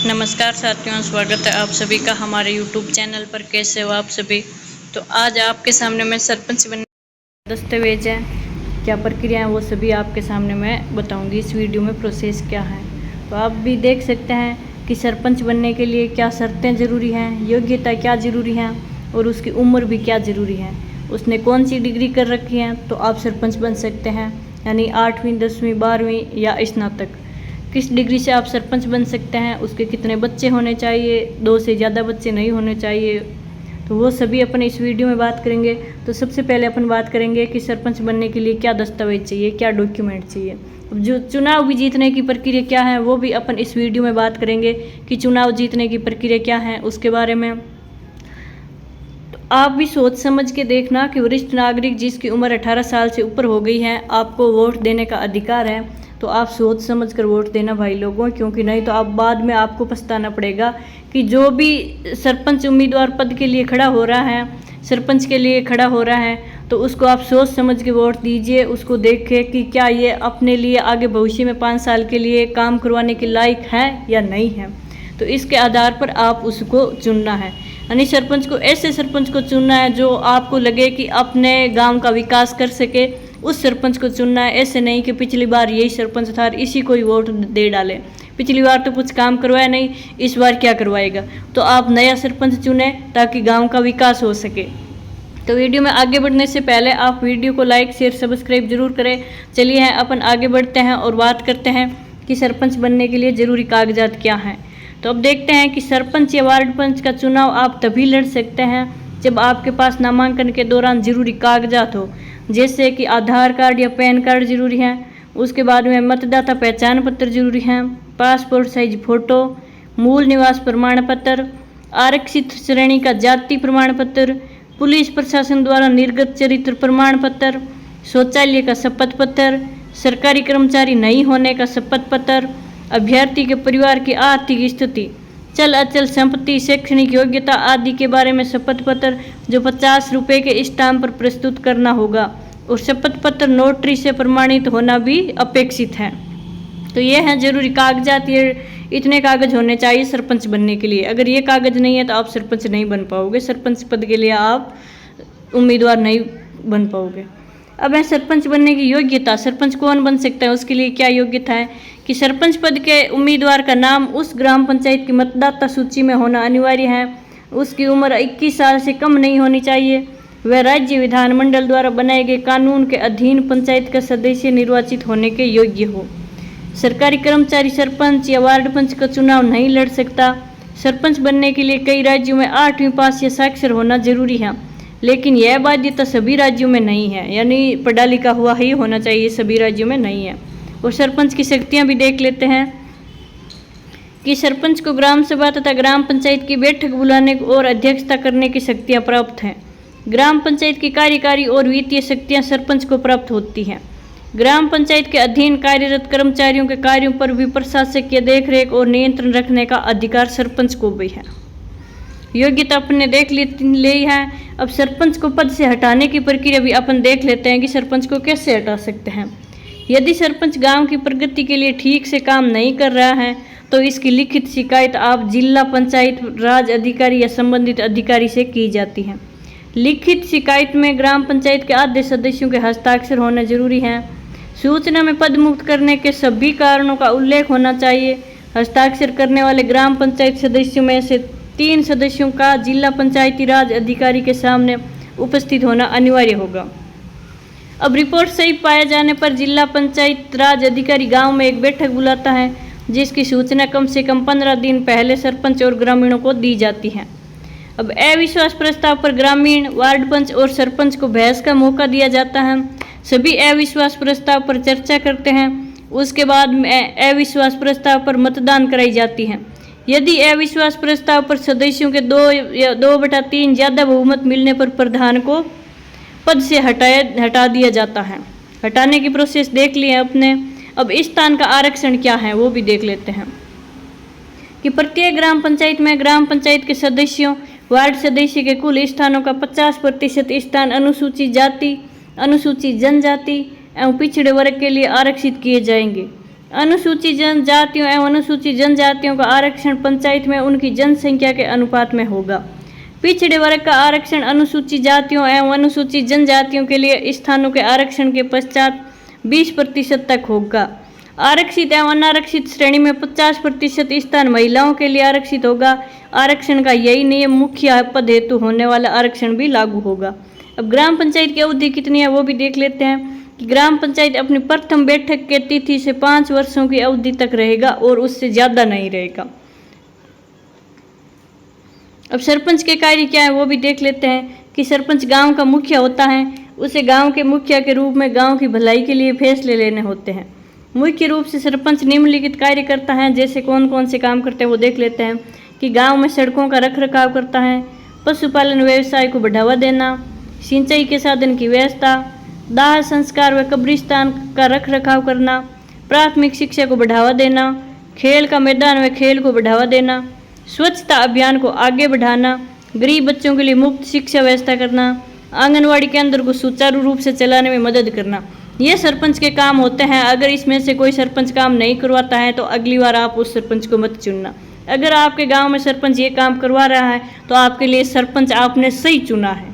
नमस्कार साथियों, स्वागत है आप सभी का हमारे YouTube चैनल पर। कैसे हो आप सभी। तो आज आपके सामने मैं सरपंच बनने के दस्तावेज हैं, क्या प्रक्रिया है, वो सभी आपके सामने मैं बताऊंगी। इस वीडियो में प्रोसेस क्या है तो आप भी देख सकते हैं कि सरपंच बनने के लिए क्या शर्तें ज़रूरी हैं, योग्यता क्या ज़रूरी हैं और उसकी उम्र भी क्या ज़रूरी है, उसने कौन सी डिग्री कर रखी है तो आप सरपंच बन सकते हैं। यानी 8वीं 10वीं 12वीं या स्नातक, किस डिग्री से आप सरपंच बन सकते हैं, उसके कितने बच्चे होने चाहिए, 2 से ज़्यादा बच्चे नहीं होने चाहिए, तो वो सभी अपन इस वीडियो में बात करेंगे। तो सबसे पहले अपन बात करेंगे कि सरपंच बनने के लिए क्या दस्तावेज चाहिए, क्या डॉक्यूमेंट चाहिए। अब जो चुनाव भी जीतने की प्रक्रिया क्या है वो भी अपन इस वीडियो में बात करेंगे कि चुनाव जीतने की प्रक्रिया क्या है उसके बारे में। तो आप भी सोच समझ के देखना कि वरिष्ठ नागरिक जिसकी उम्र 18 साल से ऊपर हो गई है, आपको वोट देने का अधिकार है, तो आप सोच समझ कर वोट देना भाई लोगों, क्योंकि नहीं तो आप बाद में आपको पछताना पड़ेगा। कि जो भी सरपंच उम्मीदवार पद के लिए खड़ा हो रहा है, सरपंच के लिए खड़ा हो रहा है, तो उसको आप सोच समझ के वोट दीजिए। उसको देखें कि क्या ये अपने लिए आगे भविष्य में 5 साल के लिए काम करवाने के लायक है या नहीं है, तो इसके आधार पर आप उसको चुनना है। यानी सरपंच को ऐसे सरपंच को चुनना है जो आपको लगे कि अपने गांव का विकास कर सके, उस सरपंच को चुनना है। ऐसे नहीं कि पिछली बार यही सरपंच था, इसी को ही वोट दे डाले, पिछली बार तो कुछ काम करवाया नहीं, इस बार क्या करवाएगा। तो आप नया सरपंच चुने ताकि गांव का विकास हो सके। तो वीडियो में आगे बढ़ने से पहले आप वीडियो को लाइक शेयर सब्सक्राइब जरूर करें। चलिए हैं अपन आगे बढ़ते हैं और बात करते हैं कि सरपंच बनने के लिए ज़रूरी कागजात क्या हैं। तो अब देखते हैं कि सरपंच या वार्ड पंच का चुनाव आप तभी लड़ सकते हैं जब आपके पास नामांकन के दौरान ज़रूरी कागजात हो, जैसे कि आधार कार्ड या पैन कार्ड जरूरी है। उसके बाद में मतदाता पहचान पत्र जरूरी है, पासपोर्ट साइज फ़ोटो, मूल निवास प्रमाण पत्र, आरक्षित श्रेणी का जाति प्रमाण पत्र, पुलिस प्रशासन द्वारा निर्गत चरित्र प्रमाण पत्र, शौचालय का शपथ पत्र, सरकारी कर्मचारी नहीं होने का शपथ पत्र, अभ्यर्थी के परिवार की आर्थिक स्थिति, चल अचल संपत्ति, शैक्षणिक योग्यता आदि के बारे में शपथ पत्र जो 50 रुपये के स्टाम्प पर प्रस्तुत करना होगा, और शपथ पत्र नोटरी से प्रमाणित होना भी अपेक्षित है। तो ये हैं जरूरी कागजात, ये इतने कागज होने चाहिए सरपंच बनने के लिए। अगर ये कागज नहीं है तो आप सरपंच नहीं बन पाओगे, सरपंच पद के लिए आप उम्मीदवार नहीं बन पाओगे। अब है सरपंच बनने की योग्यता, सरपंच कौन बन सकता है, उसके लिए क्या योग्यता है कि सरपंच पद के उम्मीदवार का नाम उस ग्राम पंचायत की मतदाता सूची में होना अनिवार्य है, उसकी उम्र 21 साल से कम नहीं होनी चाहिए, वह राज्य विधानमंडल द्वारा बनाए गए कानून के अधीन पंचायत का सदस्य निर्वाचित होने के योग्य हो। सरकारी कर्मचारी सरपंच या वार्ड पंच का चुनाव नहीं लड़ सकता। सरपंच बनने के लिए कई राज्यों में 8वीं पास या साक्षर होना जरूरी है, लेकिन यह बाध्यता सभी राज्यों में नहीं है, यानी पढ़ा लिखा हुआ ही होना चाहिए, सभी राज्यों में नहीं है। और सरपंच की शक्तियां भी देख लेते हैं कि सरपंच को ग्राम सभा तथा ग्राम पंचायत की बैठक बुलाने और अध्यक्षता करने की शक्तियां प्राप्त हैं। ग्राम पंचायत की कार्यकारी और वित्तीय शक्तियां सरपंच को प्राप्त होती हैं। ग्राम पंचायत के अधीन कार्यरत कर्मचारियों के कार्यों पर भी प्रशासकीय देखरेख और नियंत्रण रखने का अधिकार सरपंच को भी है। योग्यता अपने देख ली है। अब सरपंच को पद से हटाने की प्रक्रिया भी अपन देख लेते हैं कि सरपंच को कैसे हटा सकते हैं। यदि सरपंच गांव की प्रगति के लिए ठीक से काम नहीं कर रहा है तो इसकी लिखित शिकायत आप जिला पंचायत राज अधिकारी या संबंधित अधिकारी से की जाती है। लिखित शिकायत में ग्राम पंचायत के आधे सदस्यों के हस्ताक्षर होना जरूरी है। सूचना में पद मुक्त करने के सभी कारणों का उल्लेख होना चाहिए। हस्ताक्षर करने वाले ग्राम पंचायत सदस्यों में से 3 सदस्यों का जिला पंचायती राज अधिकारी के सामने उपस्थित होना अनिवार्य होगा। अब रिपोर्ट सही पाए जाने पर जिला पंचायत राज अधिकारी गांव में एक बैठक बुलाता है, जिसकी सूचना कम से कम 15 दिन पहले सरपंच और ग्रामीणों को दी जाती है। अब अविश्वास प्रस्ताव पर ग्रामीण, वार्ड पंच और सरपंच को बहस का मौका दिया जाता है। सभी अविश्वास प्रस्ताव पर चर्चा करते हैं, उसके बाद में अविश्वास प्रस्ताव पर मतदान कराई जाती है। यदि अविश्वास प्रस्ताव पर सदस्यों के 2/3 ज़्यादा बहुमत मिलने पर प्रधान को पद से हटा दिया जाता है। हटाने की प्रोसेस देख ली है अपने। अब इस स्थान का आरक्षण क्या है वो भी देख लेते हैं कि प्रत्येक ग्राम पंचायत में ग्राम पंचायत के सदस्यों, वार्ड सदस्य के कुल स्थानों का 50% स्थान अनुसूचित जाति, अनुसूचित जनजाति एवं पिछड़े वर्ग के लिए आरक्षित किए जाएंगे। अनुसूचित जनजातियों एवं अनुसूचित जनजातियों का आरक्षण पंचायत में उनकी जनसंख्या के अनुपात में होगा। पिछड़े वर्ग का आरक्षण अनुसूचित जातियों एवं अनुसूचित जनजातियों के लिए स्थानों के आरक्षण के पश्चात 20% तक होगा। आरक्षित एवं अनारक्षित श्रेणी में 50% स्थान महिलाओं के लिए आरक्षित होगा। आरक्षण का यही नियम मुख्य पद हेतु होने वाला आरक्षण भी लागू होगा। अब ग्राम पंचायत की अवधि कितनी है वो भी देख लेते हैं कि ग्राम पंचायत अपनी प्रथम बैठक के तिथि से 5 वर्षों की अवधि तक रहेगा और उससे ज़्यादा नहीं रहेगा। अब सरपंच के कार्य क्या है वो भी देख लेते हैं कि सरपंच गांव का मुखिया होता है। उसे गांव के मुखिया के रूप में गांव की भलाई के लिए फैसले लेने होते हैं। मुख्य रूप से सरपंच निम्नलिखित कार्य करता है, जैसे कौन कौन से काम करते हैं वो देख लेते हैं कि गांव में सड़कों का रखरखाव करता है, पशुपालन व्यवसाय को बढ़ावा देना, सिंचाई के साधन की व्यवस्था, दाह संस्कार व कब्रिस्तान का रखरखाव करना, प्राथमिक शिक्षा को बढ़ावा देना, खेल का मैदान व खेल को बढ़ावा देना, स्वच्छता अभियान को आगे बढ़ाना, गरीब बच्चों के लिए मुफ्त शिक्षा व्यवस्था करना, आंगनवाड़ी केंद्र को सुचारू रूप से चलाने में मदद करना। ये सरपंच के काम होते हैं। अगर इसमें से कोई सरपंच काम नहीं करवाता है तो अगली बार आप उस सरपंच को मत चुनना। अगर आपके गांव में सरपंच ये काम करवा रहा है तो आपके लिए सरपंच आपने सही चुना है।